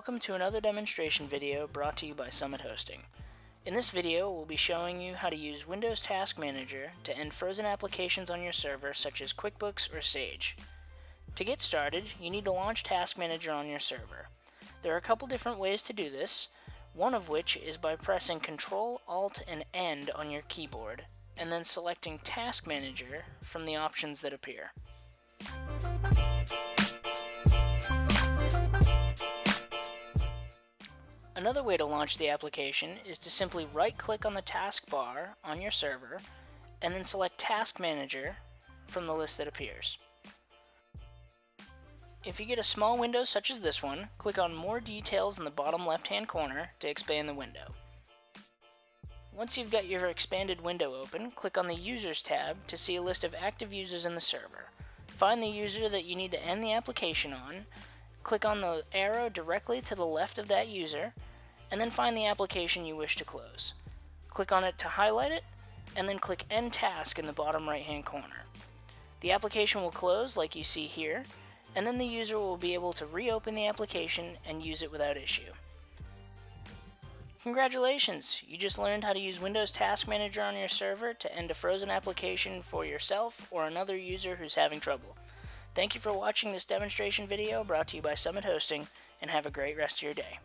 welcome to another demonstration video brought to you by Summit Hosting. In this video, we'll be showing you how to use Windows Task Manager to end frozen applications on your server such as QuickBooks or Sage. To get started, you need to launch Task Manager on your server. There are a couple different ways to do this, one of which is by pressing Ctrl, Alt, and End on your keyboard, and then selecting Task Manager from the options that appear. Another way to launch the application is to simply right-click on the taskbar on your server and then select Task Manager from the list that appears. If you get a small window such as this one, click on More Details in the bottom left-hand corner to expand the window. Once you've got your expanded window open, click on the Users tab to see a list of active users in the server. Find the user that you need to end the application on, click on the arrow directly to the left of that user, and then find the application you wish to close. Click on it to highlight it, and then click End Task in the bottom right-hand corner. The application will close like you see here, and then the user will be able to reopen the application and use it without issue. Congratulations! You just learned how to use Windows Task Manager on your server to end a frozen application for yourself or another user who's having trouble. Thank you for watching this demonstration video brought to you by Summit Hosting, and have a great rest of your day.